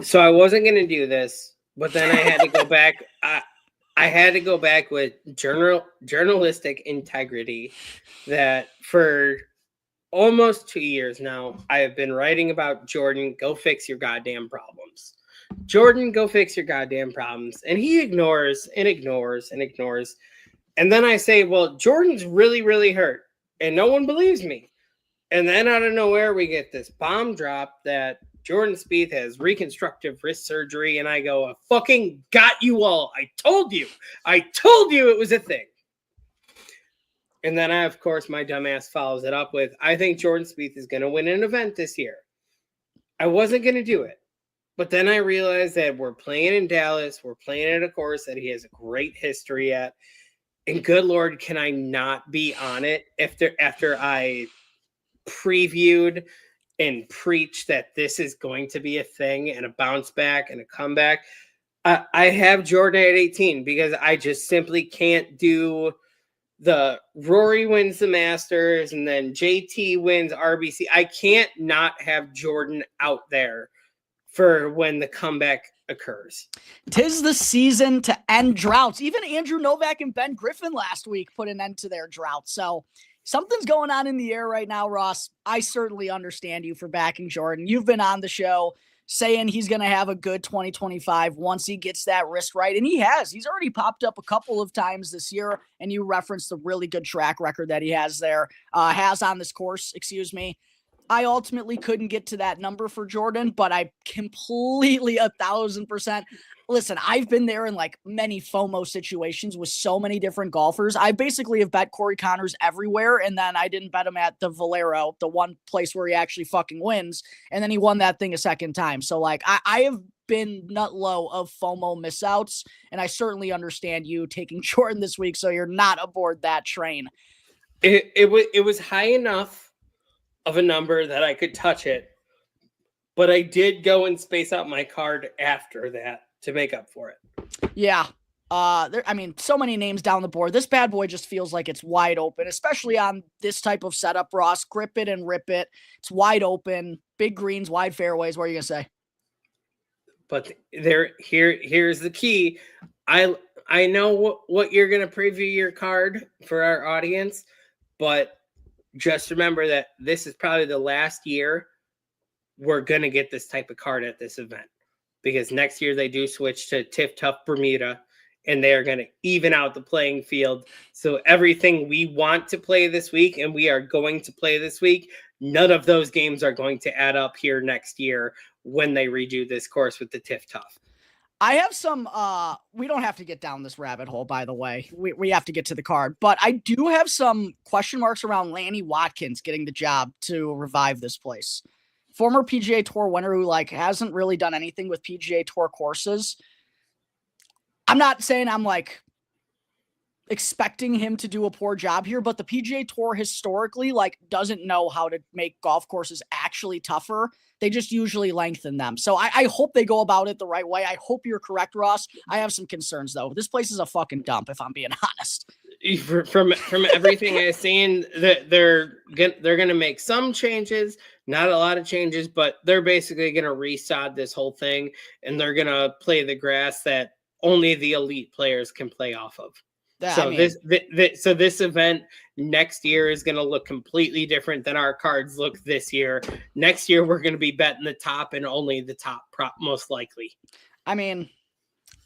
So I wasn't going to do this, but then I had to go back. I had to go back with journalistic integrity that for almost 2 years now, I have been writing about Jordan, go fix your goddamn problems. Jordan, go fix your goddamn problems. And he ignores and ignores and ignores. And then I say, well, Jordan's really, really hurt. And no one believes me. And then out of nowhere, we get this bomb drop that Jordan Spieth has reconstructive wrist surgery, and I go, I fucking got you all. I told you it was a thing. And then of course, my dumbass follows it up with, I think Jordan Spieth is going to win an event this year. I wasn't going to do it. But then I realized that we're playing in Dallas. We're playing at a course that he has a great history at. And good Lord, can I not be on it after I previewed and preach that this is going to be a thing and a bounce back and a comeback? I have Jordan at 18 because I just simply can't do the Rory wins the Masters and then JT wins RBC. I can't not have Jordan out there for when the comeback occurs. 'Tis the season to end droughts. Even Andrew Novak and Ben Griffin last week put an end to their drought. So something's going on in the air right now, Ross. I certainly understand you for backing Jordan. You've been on the show saying he's going to have a good 2025 once he gets that wrist right. And he has. He's already popped up a couple of times this year. And you referenced the really good track record that he has on this course, excuse me. I ultimately couldn't get to that number for Jordan, but I completely 1,000%. Listen, I've been there in like many FOMO situations with so many different golfers. I basically have bet Corey Connors everywhere, and then I didn't bet him at the Valero, the one place where he actually fucking wins, and then he won that thing a second time. So like I have been nut low of FOMO missouts, and I certainly understand you taking Jordan this week, so you're not aboard that train. It was high enough of a number that I could touch it, but I did go and space out my card after that to make up for it. Yeah. So many names down the board. This bad boy just feels like it's wide open, especially on this type of setup, Ross. Grip it and rip it. It's wide open, big greens, wide fairways. What are you going to say? But here's the key. I know what you're going to preview your card for our audience, but just remember that this is probably the last year we're going to get this type of card at this event, because next year they do switch to Tiff Tough Bermuda, and they are going to even out the playing field. So everything we want to play this week and we are going to play this week, none of those games are going to add up here next year when they redo this course with the Tiff Tough. I have some, we don't have to get down this rabbit hole, by the way. We have to get to the card. But I do have some question marks around Lanny Watkins getting the job to revive this place. Former PGA Tour winner who, hasn't really done anything with PGA Tour courses. I'm not saying I'm, expecting him to do a poor job here, but the PGA Tour historically, doesn't know how to make golf courses actually tougher. They just usually lengthen them. So I hope they go about it the right way. I hope you're correct, Ross. I have some concerns, though. This place is a fucking dump, if I'm being honest. from everything I've seen, that they're gonna make some changes, not a lot of changes, but they're basically gonna resod this whole thing, and they're gonna play the grass that only the elite players can play off of. Yeah, So this event next year is going to look completely different than our cards look this year. Next year, we're going to be betting the top and only the top prop, most likely. I mean,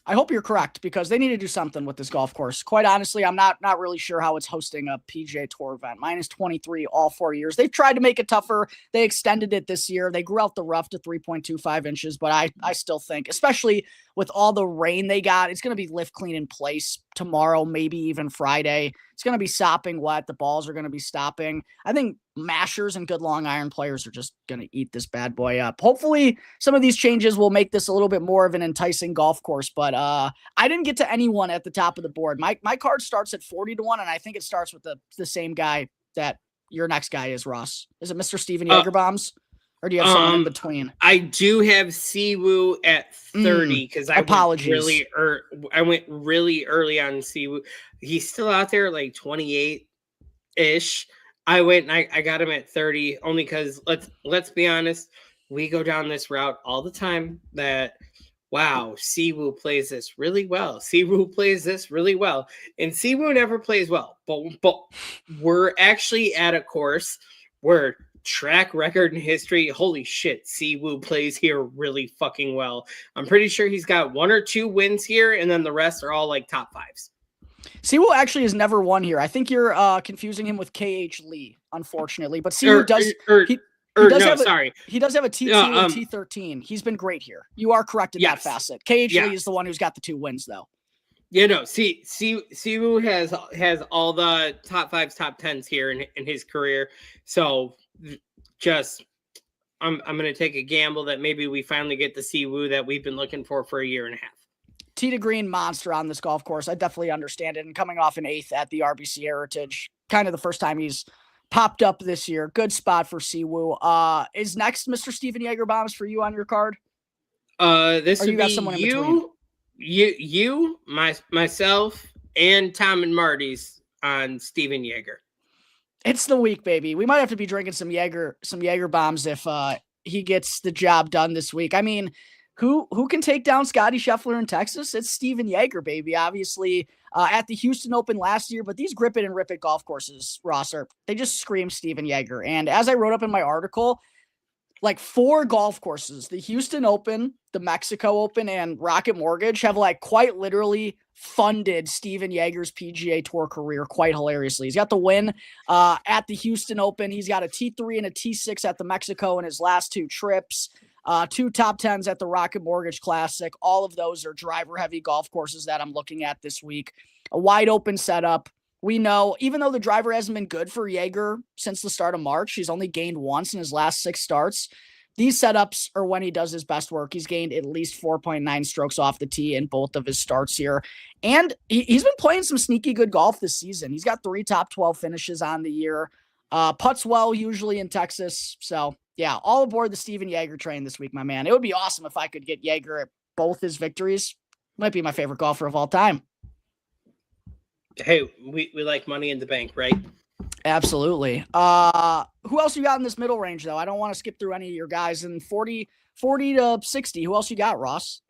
I hope you're correct, because they need to do something with this golf course. Quite honestly, I'm not really sure how it's hosting a PGA Tour event. -23 all 4 years. They've tried to make it tougher. They extended it this year. They grew out the rough to 3.25 inches, but I still think, especially with all the rain they got, it's going to be lift clean in place tomorrow, maybe even Friday. It's going to be sopping wet. The balls are going to be stopping. I think mashers and good long iron players are just going to eat this bad boy up. Hopefully some of these changes will make this a little bit more of an enticing golf course, but I didn't get to anyone at the top of the board. My card starts at 40 to 1, and I think it starts with the same guy that your next guy is, Ross. Is it Mr. Steven Jagerbombs? Or do you have someone in between? I do have Siwoo at 30 because I went really early on Siwoo. He's still out there like 28-ish. I went and I got him at 30 only because let's be honest, we go down this route all the time that wow, Siwoo plays this really well. Siwoo plays this really well. And Siwoo never plays well. But we're actually at a course where track record and history, holy shit, Siwoo plays here really fucking well. I'm pretty sure he's got 1 or 2 wins here, and then the rest are all like top 5s. Siwoo actually has never won here. I think you're confusing him with KH Lee, unfortunately. But Siwoo he does have a T2 and T13. He's been great here. You are correct in that facet. KH Lee is the one who's got the 2 wins, though. Yeah, no. Siwoo has all the top 5s, top 10s here in his career. So just I'm going to take a gamble that maybe we finally get the Siwoo that we've been looking for a year and a half. Tee to green monster on this golf course. I definitely understand it. And coming off an 8th at the RBC Heritage, kind of the first time he's popped up this year. Good spot for Siwoo. Is next Mr. Steven Jagerbombs for you on your card? This would be you, myself, and Tom and Marty's on Steven Jaeger. It's the week, baby. We might have to be drinking some Jaeger bombs if he gets the job done this week. I mean, who can take down Scotty Scheffler in Texas? It's Steven Jaeger, baby. Obviously, at the Houston Open last year, but these grip it and rip it golf courses, Ross, they just scream Steven Jaeger. And as I wrote up in my article, like 4 golf courses, the Houston Open, the Mexico Open, and Rocket Mortgage have like quite literally funded Steven Jaeger's PGA Tour career quite hilariously. He's got the win at the Houston Open. He's got a T3 and a T6 at the Mexico in his last 2 trips. 2 top 10s at the Rocket Mortgage Classic. All of those are driver-heavy golf courses that I'm looking at this week. A wide-open setup. We know, even though the driver hasn't been good for Jaeger since the start of March, he's only gained once in his last 6 starts. These setups are when he does his best work. He's gained at least 4.9 strokes off the tee in both of his starts here. And he's been playing some sneaky good golf this season. He's got 3 top 12 finishes on the year. Putts well usually in Texas. So, yeah, all aboard the Steven Jaeger train this week, my man. It would be awesome if I could get Jaeger at both his victories. Might be my favorite golfer of all time. Hey, we like money in the bank, right? Absolutely. Who else you got in this middle range, though? I don't want to skip through any of your guys. In 40 to 60, who else you got, Ross?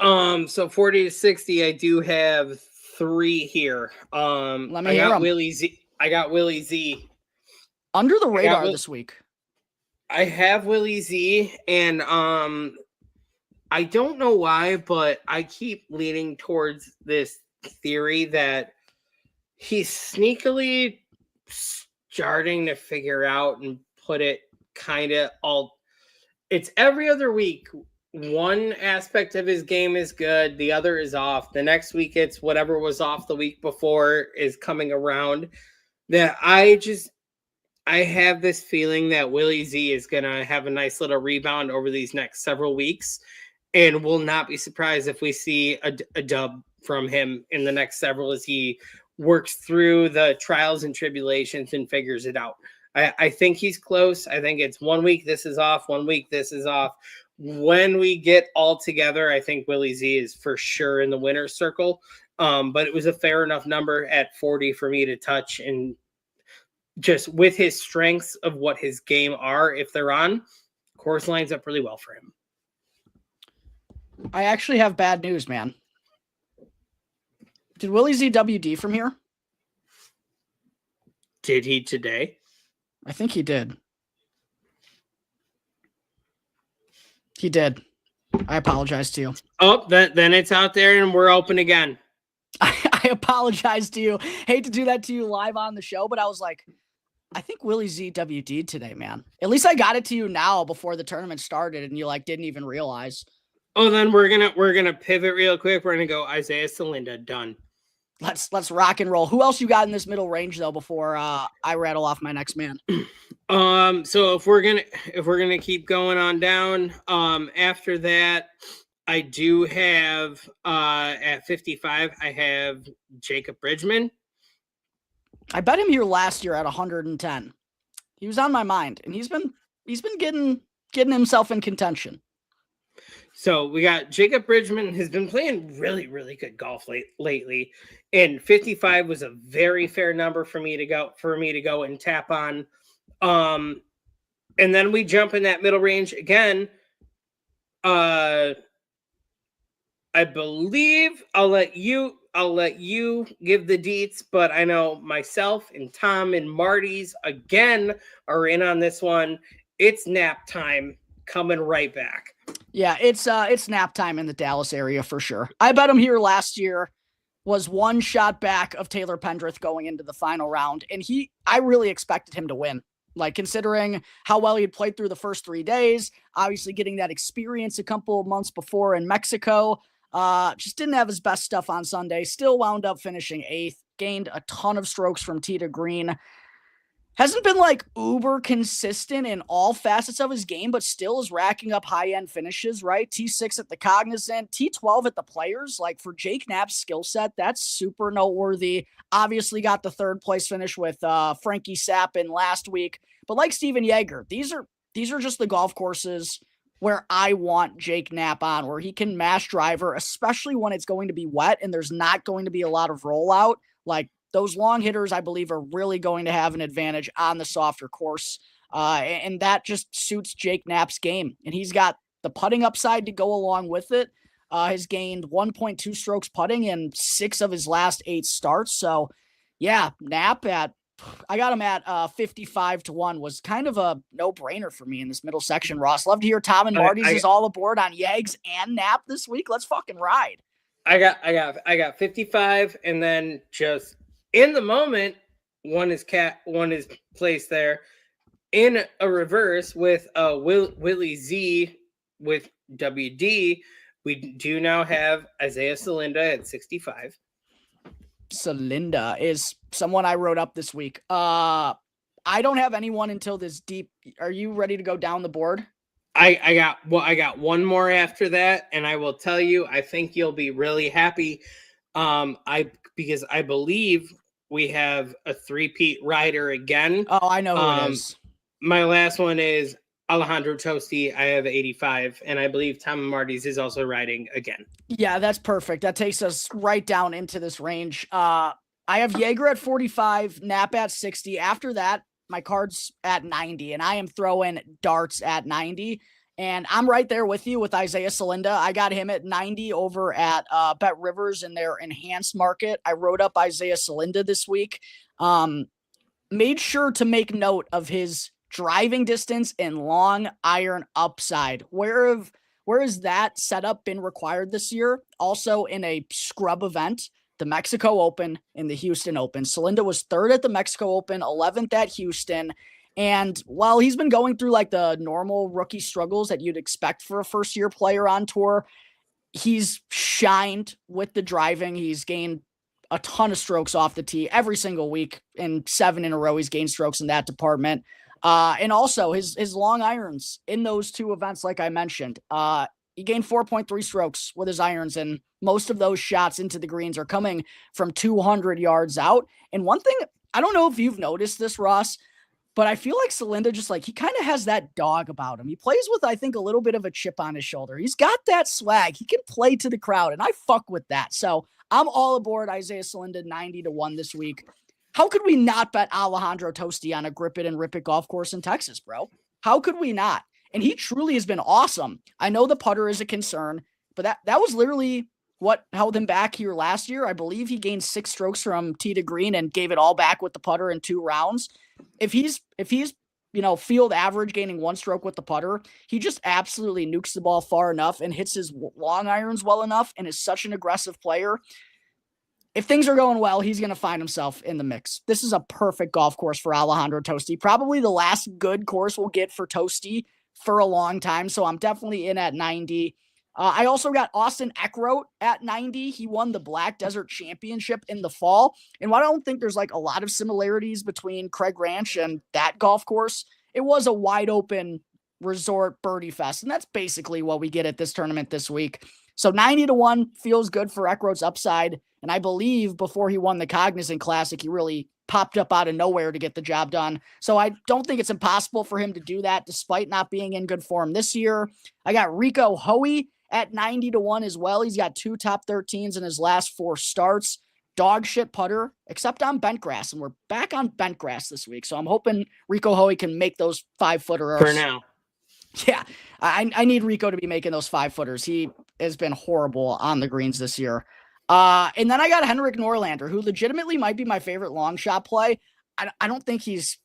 So 40 to 60, I do have 3 here. Let me hear them. I got Willie Z. Under the radar this week. I have Willie Z, and I don't know why, but I keep leaning towards this theory that he's sneakily starting to figure out and put it kind of all. It's every other week. One aspect of his game is good. The other is off. The next week, it's whatever was off the week before is coming around. That I have this feeling that Willie Z is going to have a nice little rebound over these next several weeks, and will not be surprised if we see a dub from him in the next several as he works through the trials and tribulations and figures it out. I think he's close. I think it's 1 week this is off, 1 week this is off. When we get all together, I think Willie Z is for sure in the winner's circle. But it was a fair enough number at 40 for me to touch, and just with his strengths of what his game are, if they're on, course lines up really well for him. I actually have bad news, man. Did Willie Z WD from here? Did he today? I think he did. He did. I apologize to you. Oh, then it's out there and we're open again. I apologize to you. Hate to do that to you live on the show, but I was like, I think Willie Z WD'd today, man. At least I got it to you now before the tournament started, and you like didn't even realize. Oh, then we're gonna pivot real quick. We're gonna go Isaiah Salinda. Done. Let's rock and roll. Who else you got in this middle range though before I rattle off my next man? So if we're gonna keep going on down, after that, I do have at 55, I have Jacob Bridgman. I bet him here last year at 110. He was on my mind, and he's been getting himself in contention. So we got Jacob Bridgman has been playing really, really good golf lately. And 55 was a very fair number for me to go and tap on. And then we jump in that middle range again. I believe I'll let you give the deets, but I know myself and Tom and Marty's again are in on this one. It's nap time coming right back. Yeah, it's nap time in the Dallas area for sure. I bet him here last year was one shot back of Taylor Pendrith going into the final round, and I really expected him to win. Like, considering how well he had played through the first 3 days, obviously getting that experience a couple of months before in Mexico, just didn't have his best stuff on Sunday. Still wound up finishing 8th, gained a ton of strokes from tee to green. Hasn't been like uber consistent in all facets of his game, but still is racking up high-end finishes, right? T6 at the Cognizant, T12 at the Players. Like, for Jake Knapp's skill set, that's super noteworthy. Obviously got the 3rd place finish with Frankie Cap in last week. But like Steven Yeager, these are just the golf courses where I want Jake Knapp on, where he can mash driver, especially when it's going to be wet and there's not going to be a lot of rollout. Like, those long hitters, I believe, are really going to have an advantage on the softer course. And that just suits Jake Knapp's game. And he's got the putting upside to go along with it. Has gained 1.2 strokes putting in 6 of his last 8 starts. So, yeah, Knapp I got him at 55-1 was kind of a no-brainer for me in this middle section, Ross. Love to hear Tom and Marty's is all aboard on Yags and Knapp this week. Let's fucking ride. I got 55, and then just in the moment, one is placed there in a reverse with Willie Z with WD. We do now have Isaiah Salinda at 65. Salinda is someone I wrote up this week. I don't have anyone until this deep. Are you ready to go down the board? I got one more after that, and I will tell you, I think you'll be really happy. Because I believe we have a 3-peat rider again. Oh, I know who it is. My last one is Alejandro Tosti. I have 85, and I believe Tom and Marty's is also riding again. Yeah, that's perfect. That takes us right down into this range. I have Yeager at 45, Knapp at 60. After that, my card's at 90, and I am throwing darts at 90. And I'm right there with you with Isaiah Salinda. I got him at 90 over at Bet Rivers in their enhanced market. I wrote up Isaiah Salinda this week. Made sure to make note of his driving distance and long iron upside. Where has that setup been required this year? Also in a scrub event, the Mexico Open and the Houston Open. Salinda was 3rd at the Mexico Open, 11th at Houston. And while he's been going through like the normal rookie struggles that you'd expect for a first-year player on tour, he's shined with the driving. He's gained a ton of strokes off the tee every single week. In 7 in a row, he's gained strokes in that department. And also his long irons in those 2 events, like I mentioned, he gained 4.3 strokes with his irons, and most of those shots into the greens are coming from 200 yards out. And one thing, I don't know if you've noticed this, Ross, but I feel like Salinda just like, he kind of has that dog about him. He plays with, I think, a little bit of a chip on his shoulder. He's got that swag. He can play to the crowd, and I fuck with that. So I'm all aboard Isaiah Salinda 90-1 this week. How could we not bet Alejandro Tosti on a grip it and rip it golf course in Texas, bro? How could we not? And he truly has been awesome. I know the putter is a concern, but that was literally what held him back here last year. I believe he gained 6 strokes from tee to green and gave it all back with the putter in 2 rounds. If he's field average gaining 1 stroke with the putter, he just absolutely nukes the ball far enough and hits his long irons well enough and is such an aggressive player. If things are going well, he's going to find himself in the mix. This is a perfect golf course for Alejandro Tosti. Probably the last good course we'll get for Tosti for a long time. So I'm definitely in at 90. I also got Austin Eckroat at 90. He won the Black Desert Championship in the fall. And while I don't think there's like a lot of similarities between Craig Ranch and that golf course, it was a wide open resort birdie fest. And that's basically what we get at this tournament this week. So 90-1 feels good for Eckroat's upside. And I believe before he won the Cognizant Classic, he really popped up out of nowhere to get the job done. So I don't think it's impossible for him to do that despite not being in good form this year. I got Rico Hoey at 90-1 as well. He's got 2 top 13s in his last 4 starts. Dog shit putter, except on bent grass. And we're back on bent grass this week. So I'm hoping Rico Hoey can make those 5-footers. For now. Yeah, I need Rico to be making those 5-footers. He has been horrible on the greens this year. And then I got Henrik Norlander, who legitimately might be my favorite long shot play. I don't think it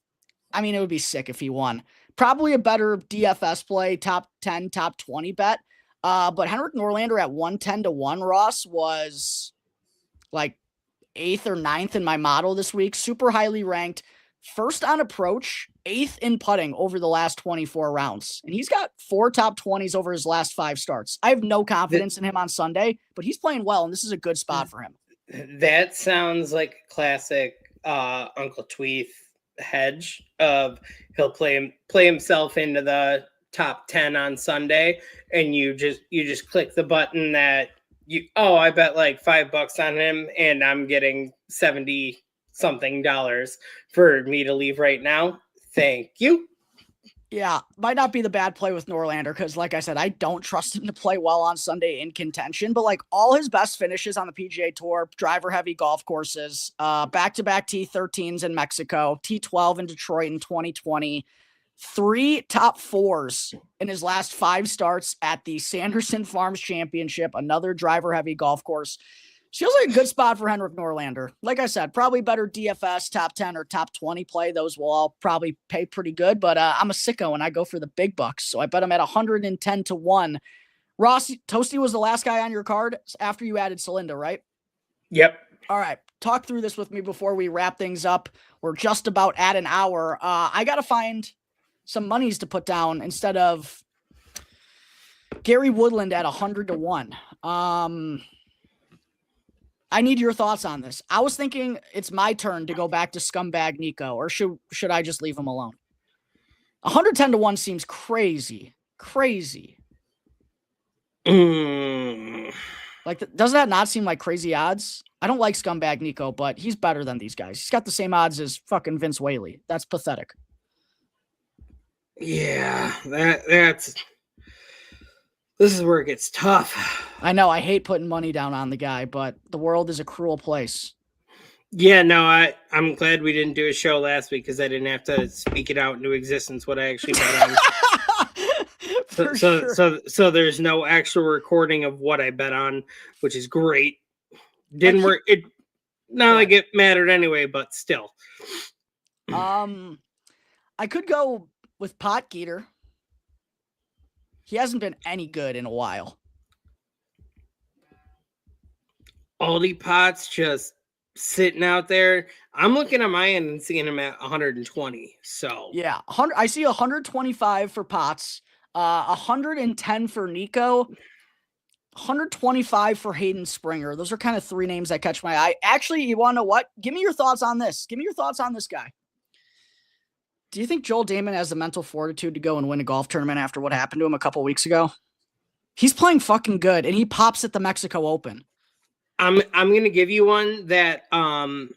would be sick if he won. Probably a better DFS play, top 10, top 20 bet. But Henrik Norlander at 110-1, Ross, was like 8th or 9th in my model this week. Super highly ranked. First on approach, 8th in putting over the last 24 rounds. And he's got 4 top 20s over his last 5 starts. I have no confidence in him on Sunday, but he's playing well, and this is a good spot for him. That sounds like a classic Uncle Tweeth hedge of he'll play himself into the top 10 on Sunday, and you just click the button that I bet like $5 on him, and I'm getting $70 something for me to leave right now. Thank you. Yeah, might not be the bad play with Norlander because, like I said, I don't trust him to play well on Sunday in contention. But like all his best finishes on the PGA Tour, driver-heavy golf courses, back-to-back T13s in Mexico, T12 in Detroit in 2020, 3 top 4s in his last 5 starts at the Sanderson Farms Championship, another driver-heavy golf course. Feels like a good spot for Henrik Norlander. Like I said, probably better DFS, top 10 or top 20 play. Those will all probably pay pretty good, but I'm a sicko and I go for the big bucks. So I bet him at 110-1. Ross, Tosti was the last guy on your card after you added Salinda, right? Yep. All right. Talk through this with me before we wrap things up. We're just about at an hour. I got to find some monies to put down instead of Gary Woodland at 100-1. I need your thoughts on this. I was thinking it's my turn to go back to scumbag Nico, or should I just leave him alone? 110-1 seems crazy. Crazy. Like, doesn't that not seem like crazy odds? I don't like scumbag Nico, but he's better than these guys. He's got the same odds as fucking Vince Whaley. That's pathetic. Yeah, this is where it gets tough. I know. I hate putting money down on the guy, but the world is a cruel place. Yeah, no, I'm glad we didn't do a show last week because I didn't have to speak it out into existence what I actually bet on. So there's no actual recording of what I bet on, which is great. Didn't work. It not like it mattered anyway, but still. I could go with Potgieter. He hasn't been any good in a while. Aldi Potts just sitting out there. I'm looking at my end and seeing him at 120. So yeah, I see 125 for Potts, 110 for Nico, 125 for Hayden Springer. Those are kind of 3 names that catch my eye. Actually, you want to know what? Give me your thoughts on this. Give me your thoughts on this guy. Do you think Joel Damon has the mental fortitude to go and win a golf tournament after what happened to him a couple weeks ago? He's playing fucking good, and he pops at the Mexico Open. I'm gonna give you one that I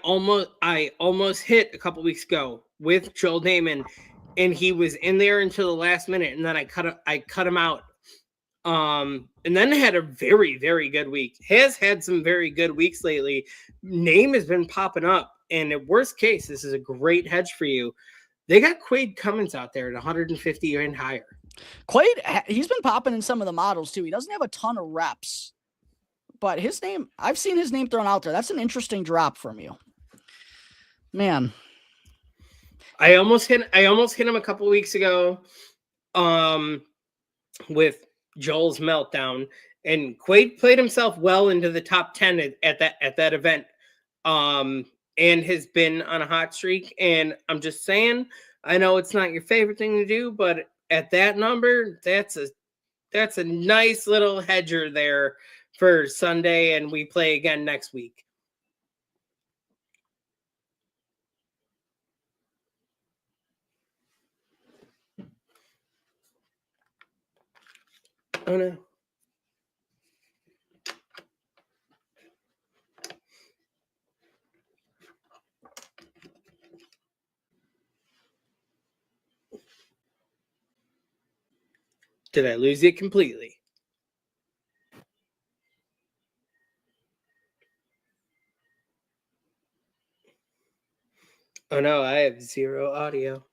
almost hit a couple weeks ago with Joel Damon, and he was in there until the last minute, and then I cut him out And then had a very, very good week. Has had some very good weeks lately. Name has been popping up. And at worst case, this is a great hedge for you. They got Quade Cummins out there at 150 and higher. Quade, he's been popping in some of the models too. He doesn't have a ton of reps, but his name, I've seen his name thrown out there. That's an interesting drop from you, man. I almost hit him a couple weeks ago, with Joel's meltdown, and Quade played himself well into the top 10 at that event, and has been on a hot streak. And I'm just saying, I know it's not your favorite thing to do, but at that number, that's a nice little hedger there for Sunday, and we play again next week. Oh no. Did I lose it completely? Oh no, I have zero audio.